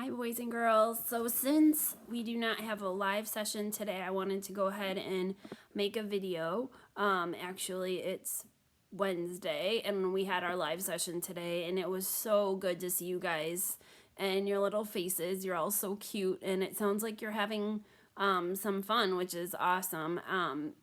Hi, boys and girls. So since we do not have a live session today, I wanted to go ahead and make a video. Actually, it's Wednesday, and we had our live session today, and it was so good to see you guys and your little faces. You're all so cute, and it sounds like you're having some fun, which is awesome.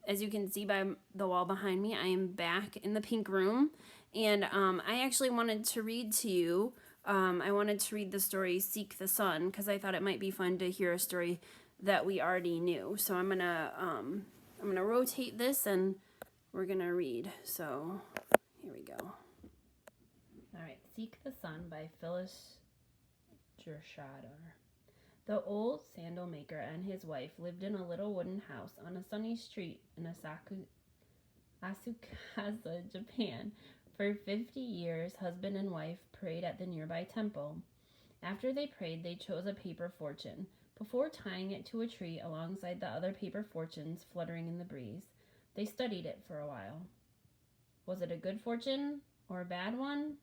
As you can see by the wall behind me, I am back in the pink room, and I actually wanted to read to you. I wanted to read the story Seek the Sun because I thought it might be fun to hear a story that we already knew. So I'm gonna rotate this and we're gonna read. So here we go. All right, Seek the Sun by Phyllis Jershadar. The old sandal maker and his wife lived in a little wooden house on a sunny street in Asukasa, Japan. For 50 years, husband and wife prayed at the nearby temple. After they prayed, they chose a paper fortune. Before tying it to a tree alongside the other paper fortunes fluttering in the breeze, they studied it for a while. Was it a good fortune or a bad one?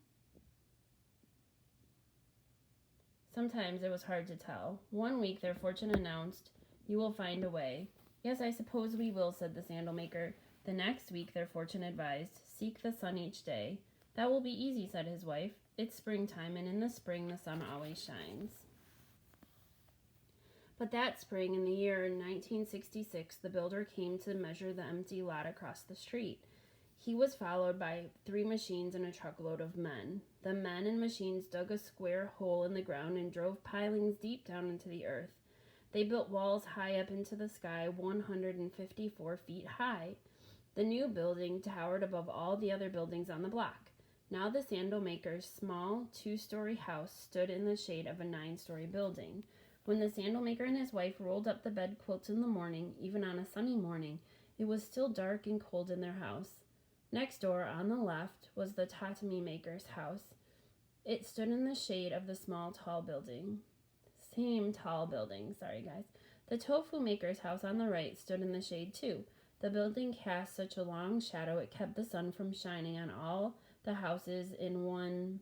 Sometimes it was hard to tell. One week their fortune announced, "You will find a way." "Yes, I suppose we will," said the sandal maker. The next week their fortune advised, "Seek the sun each day." "That will be easy," said his wife. "It's springtime, and in the spring the sun always shines." But that spring, in the year 1966, the builder came to measure the empty lot across the street. He was followed by 3 machines and a truckload of men. The men and machines dug a square hole in the ground and drove pilings deep down into the earth. They built walls high up into the sky, 154 feet high. The new building towered above all the other buildings on the block. Now the sandal maker's small 2-story house stood in the shade of a 9-story building. When the sandal maker and his wife rolled up the bed quilts in the morning, even on a sunny morning, it was still dark and cold in their house. Next door, on the left, was the tatami maker's house. It stood in the shade of the small tall building. Sorry guys. The tofu maker's house on the right stood in the shade too. The building cast such a long shadow it kept the sun from shining on all the houses in one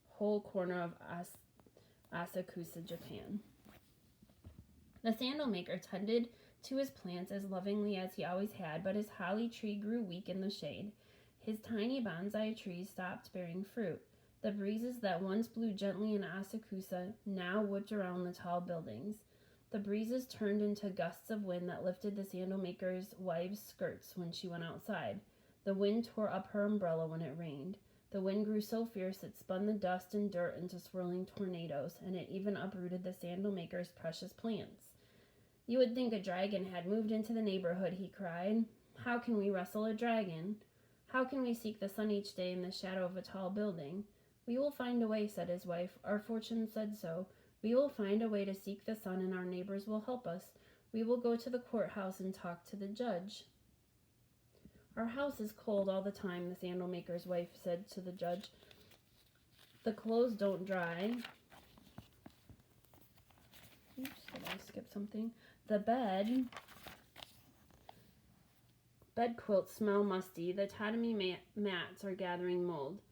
whole corner of Asakusa, Japan. The sandal maker tended to his plants as lovingly as he always had, but his holly tree grew weak in the shade. His tiny bonsai trees stopped bearing fruit. The breezes that once blew gently in Asakusa now whipped around the tall buildings. The breezes turned into gusts of wind that lifted the sandal maker's wife's skirts when she went outside. The wind tore up her umbrella when it rained. The wind grew so fierce it spun the dust and dirt into swirling tornadoes, and it even uprooted the sandal maker's precious plants. "You would think a dragon had moved into the neighborhood," he cried. "How can we wrestle a dragon? How can we seek the sun each day in the shadow of a tall building?" "We will find a way," said his wife. "Our fortune said so. We will find a way to seek the sun, and our neighbors will help us. We will go to the courthouse and talk to the judge." "Our house is cold all the time," the sandal maker's wife said to the judge. "The clothes don't dry." Oops, did I skip something? "The bed quilts smell musty. The tatami mats are gathering mold."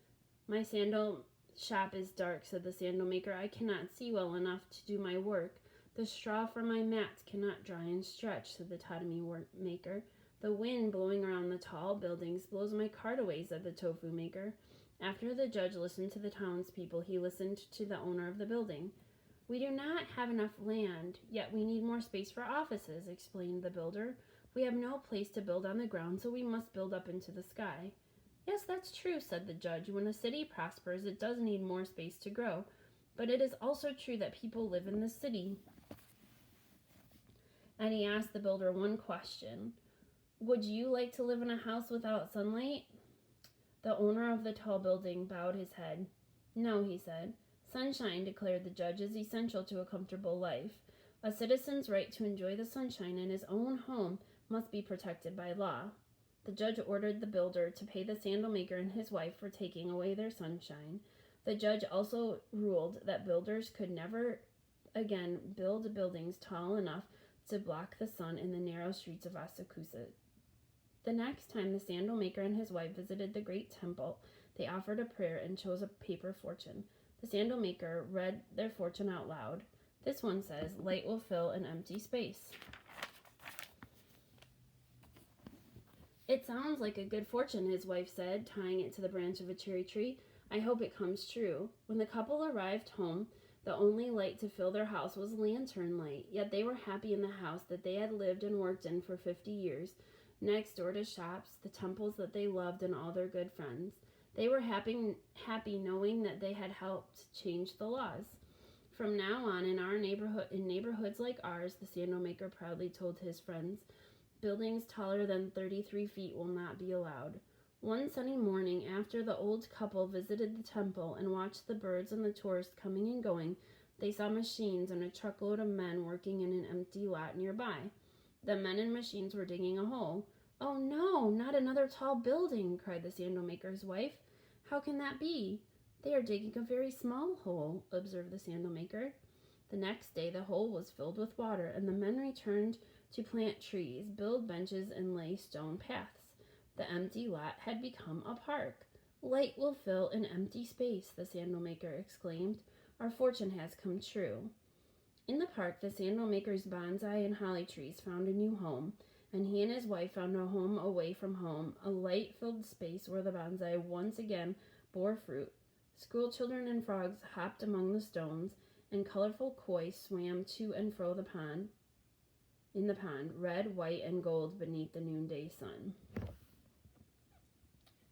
"My sandal shop is dark," said the sandal maker. "I cannot see well enough to do my work." "The straw for my mats cannot dry and stretch," said the tatami maker. "The wind blowing around the tall buildings blows my cart away," said the tofu maker. After the judge listened to the townspeople, he listened to the owner of the building. "We do not have enough land, yet we need more space for offices," explained the builder. "We have no place to build on the ground, so we must build up into the sky." "Yes, that's true," said the judge. "When a city prospers, it does need more space to grow. But it is also true that people live in the city." And he asked the builder one question. "Would you like to live in a house without sunlight?" The owner of the tall building bowed his head. "No," he said. "Sunshine," declared the judge, "is essential to a comfortable life. A citizen's right to enjoy the sunshine in his own home must be protected by law." The judge ordered the builder to pay the sandal maker and his wife for taking away their sunshine. The judge also ruled that builders could never again build buildings tall enough to block the sun in the narrow streets of Asakusa. The next time the sandal maker and his wife visited the great temple, they offered a prayer and chose a paper fortune. The sandal maker read their fortune out loud. This one says, light will fill an empty space. It sounds like a good fortune, his wife said, tying it to the branch of a cherry tree. I hope it comes true. When the couple arrived home, the only light to fill their house was lantern light, yet they were happy in the house that they had lived and worked in for 50 years, next door to shops, the temples that they loved, and all their good friends. They were happy knowing that they had helped change the laws. From now on, in neighborhoods like ours, the sandal maker proudly told his friends, buildings taller than 33 feet will not be allowed. One sunny morning, after the old couple visited the temple and watched the birds and the tourists coming and going, they saw machines and a truckload of men working in an empty lot nearby. The men and machines were digging a hole. Oh no, not another tall building, cried the sandal maker's wife. How can that be? They are digging a very small hole, observed the sandal maker. The next day the hole was filled with water, and the men returned to plant trees, build benches, and lay stone paths. The empty lot had become a park. Light will fill an empty space, the sandal maker exclaimed. Our fortune has come true. In the park, the sandal maker's bonsai and holly trees found a new home, and he and his wife found a home away from home, a light-filled space where the bonsai once again bore fruit. Schoolchildren and frogs hopped among the stones, and colorful koi swam to and fro in the pond, red, white, and gold beneath the noonday sun.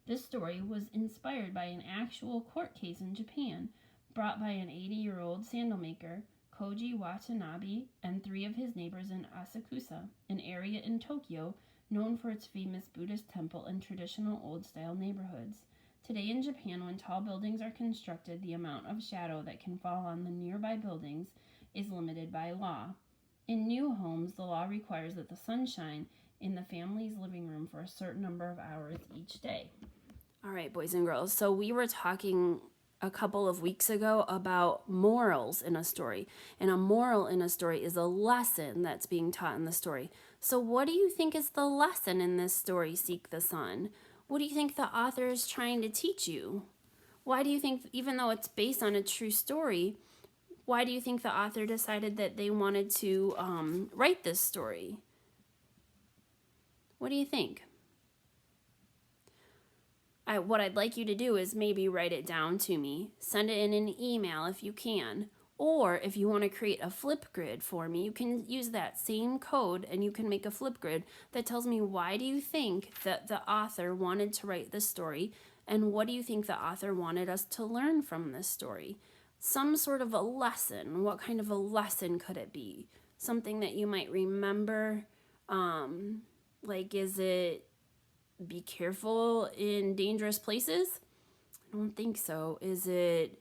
This story was inspired by an actual court case in Japan, brought by an 80-year-old sandal maker, Koji Watanabe, and 3 of his neighbors in Asakusa, an area in Tokyo known for its famous Buddhist temple and traditional old-style neighborhoods. Today in Japan, when tall buildings are constructed, the amount of shadow that can fall on the nearby buildings is limited by law. In new homes, the law requires that the sun shine in the family's living room for a certain number of hours each day. All right, boys and girls, so we were talking a couple of weeks ago about morals in a story, and a moral in a story is a lesson that's being taught in the story. So what do you think is the lesson in this story, Seek the Sun? What do you think the author is trying to teach you? Why do you think, even though it's based on a true story, why do you think the author decided that they wanted to write this story? What do you think? What I'd like you to do is maybe write it down to me. Send it in an email if you can. Or if you want to create a flip grid for me, you can use that same code and you can make a flip grid that tells me why do you think that the author wanted to write this story and what do you think the author wanted us to learn from this story. Some sort of a lesson. What kind of a lesson could it be? Something that you might remember. Like, is it be careful in dangerous places? I don't think so. Is it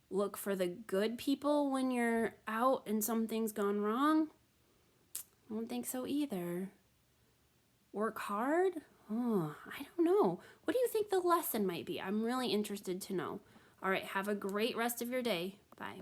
look for the good people when you're out and something's gone wrong? I don't think so either. Work hard? Oh, I don't know. What do you think the lesson might be? I'm really interested to know. All right, have a great rest of your day. Bye.